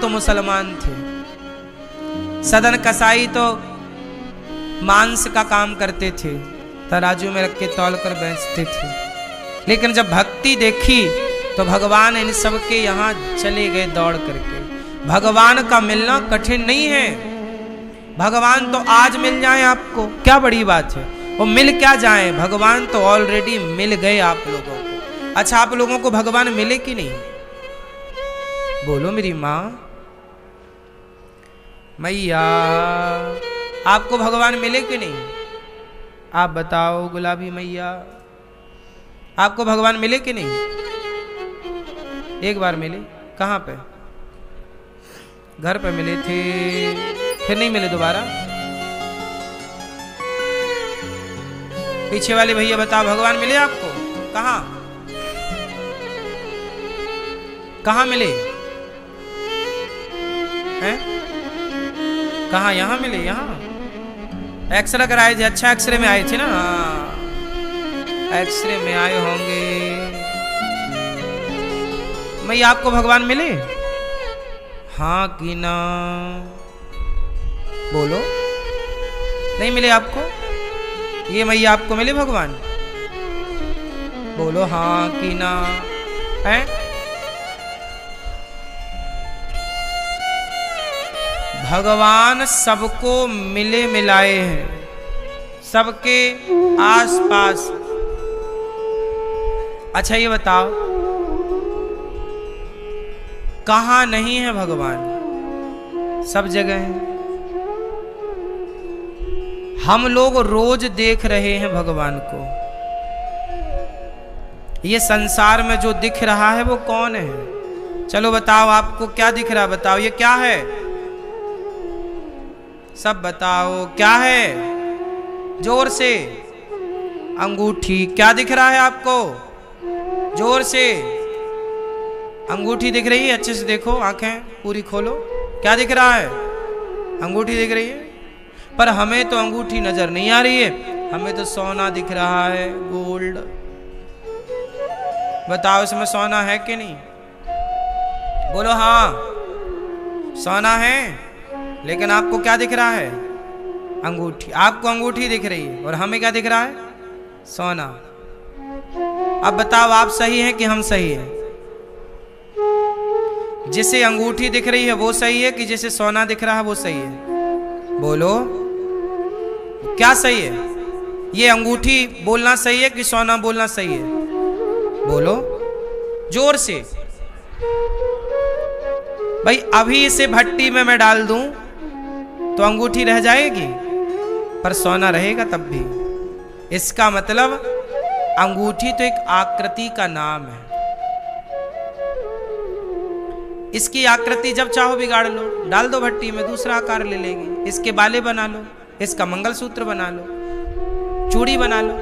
तो मुसलमान थे, सदन कसाई तो मांस का काम करते थे, तराजू में रख के तौल कर बेचते थे। लेकिन जब भक्ति देखी तो भगवान इन सब के यहाँ चले गए दौड़ करके। भगवान का मिलना कठिन नहीं है, भगवान तो आज मिल जाए आपको, क्या बड़ी बात है, वो मिल क्या जाए, भगवान तो ऑलरेडी मिल गए आप लोगों को। अच्छा, आप लोगों को भगवान मिले कि नहीं? बोलो मेरी माँ। मैया, आपको भगवान मिले कि नहीं? आप बताओ गुलाबी मैया, आपको भगवान मिले कि नहीं? एक बार मिले, कहाँ पे? घर पे मिले थे, फिर नहीं मिले दोबारा? पीछे वाले भैया बताओ, भगवान मिले आपको? कहाँ कहाँ मिले हैं? कहाँ? यहाँ मिले? यहाँ एक्सरे कराए थे? अच्छा, एक्सरे में आए थे ना? एक्सरे में आए होंगे। मैया, आपको भगवान मिले? हाँ कि ना? बोलो। नहीं मिले आपको? ये मैया, आपको मिले भगवान? बोलो हाँ कि ना? है? भगवान सबको मिले मिलाए हैं, सबके आसपास। अच्छा ये बताओ, कहाँ नहीं है भगवान? सब जगह है। हम लोग रोज देख रहे हैं भगवान को। ये संसार में जो दिख रहा है वो कौन है? चलो बताओ, आपको क्या दिख रहा है? बताओ, ये क्या है? सब बताओ, क्या है? जोर से। अंगूठी। क्या दिख रहा है आपको? जोर से। अंगूठी दिख रही है? अच्छे से देखो, आंखें पूरी खोलो। क्या दिख रहा है? अंगूठी दिख रही है। पर हमें तो अंगूठी नजर नहीं आ रही है, हमें तो सोना दिख रहा है, गोल्ड। बताओ, इसमें सोना है कि नहीं? बोलो हाँ, सोना है। लेकिन आपको क्या दिख रहा है? अंगूठी। आपको अंगूठी दिख रही है और हमें क्या दिख रहा है? सोना। अब बताओ, आप सही हैं कि हम सही हैं? जिसे अंगूठी दिख रही है वो सही है कि जिसे सोना दिख रहा है वो सही है? बोलो, क्या सही है? ये अंगूठी बोलना सही है कि सोना बोलना सही है? बोलो जोर से। भाई, अभी इसे भट्टी में मैं डाल दूं तो अंगूठी रह जाएगी, पर सोना रहेगा तब भी। इसका मतलब अंगूठी तो एक आकृति का नाम है। इसकी आकृति जब चाहो बिगाड़ लो, डाल दो भट्टी में, दूसरा आकार ले लेगी। इसके बाले बना लो, इसका मंगलसूत्र बना लो, चूड़ी बना लो।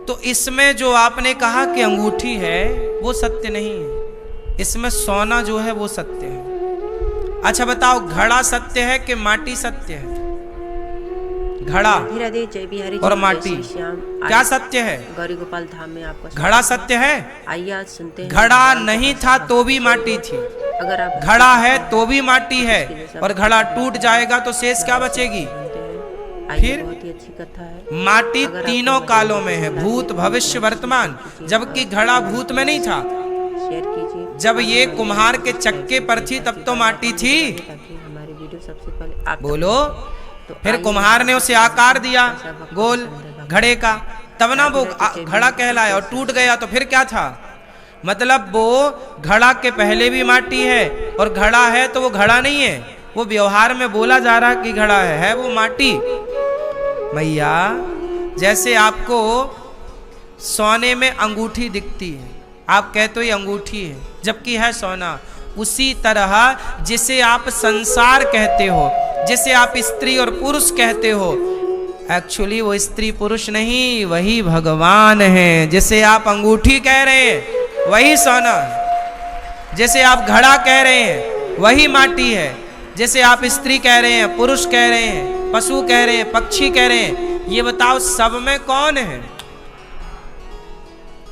तो इसमें जो आपने कहा कि अंगूठी है वो सत्य नहीं है, इसमें सोना जो है वो सत्य है। अच्छा बताओ, घड़ा सत्य है कि माटी सत्य है? घड़ा और माटी क्या सत्य है? गौरी गोपाल धाम में आपको घड़ा सत्य है? आइए सुनते हैं। घड़ा नहीं था तो भी माटी थी, अगर आप घड़ा है तो भी माटी है, और घड़ा टूट जाएगा तो शेष क्या बचेगी? फिर बहुत ही अच्छी कथा है। माटी तीनों कालों में है, भूत भविष्य वर्तमान, जबकि घड़ा भूत में नहीं था। शेयर कीजिए। जब ये कुम्हार के चक्के पर थी तब तो माटी थी। हमारी वीडियो सबसे पहले आप बोलो। तो फिर कुम्हार ने उसे आकार दिया गोल घड़े का, तब ना वो घड़ा कहलाया, और टूट गया तो फिर क्या था? मतलब वो घड़ा के पहले भी माटी है, और घड़ा है तो वो घड़ा नहीं है, वो व्यवहार में बोला जा रहा कि घड़ा है वो माटी। मैया, जैसे आपको सोने में अंगूठी दिखती है, आप कहते हो ये अंगूठी है, जबकि है सोना। उसी तरह जिसे आप संसार कहते हो, जिसे आप स्त्री और पुरुष कहते हो, एक्चुअली वो स्त्री पुरुष नहीं, वही भगवान है। जिसे आप अंगूठी कह रहे हैं वही सोना है, जिसे आप घड़ा कह रहे हैं वही माटी है, जिसे आप स्त्री कह रहे हैं, पुरुष कह रहे हैं, पशु कह रहे हैं, पक्षी कह रहे हैं। ये बताओ सब में कौन है?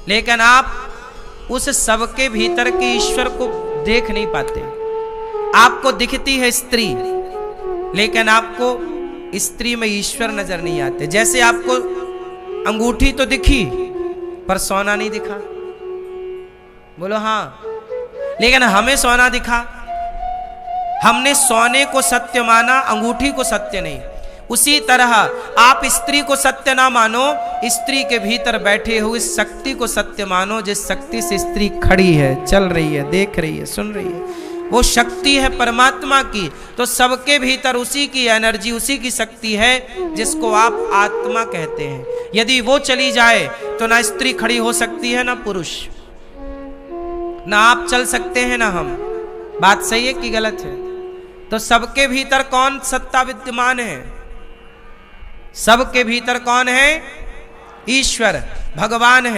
लेकिन आप उस सब के भीतर के ईश्वर को देख नहीं पाते। आपको दिखती है स्त्री, लेकिन आपको स्त्री में ईश्वर नजर नहीं आते। जैसे आपको अंगूठी तो दिखी पर सोना नहीं दिखा, बोलो हाँ, लेकिन हमें सोना दिखा। हमने सोने को सत्य माना, अंगूठी को सत्य नहीं। उसी तरह आप स्त्री को सत्य ना मानो, स्त्री के भीतर बैठे हुए शक्ति को सत्य मानो, जिस शक्ति से स्त्री खड़ी है, चल रही है, देख रही है, सुन रही है। वो शक्ति है परमात्मा की। तो सबके भीतर उसी की एनर्जी, उसी की शक्ति है जिसको आप आत्मा कहते हैं। यदि वो चली जाए तो ना स्त्री खड़ी हो सकती है, ना पुरुष, ना आप चल सकते हैं, ना हम। बात सही है कि गलत है? तो सबके भीतर कौन सत्ता विद्यमान है? सबके भीतर कौन है? ईश्वर, भगवान है।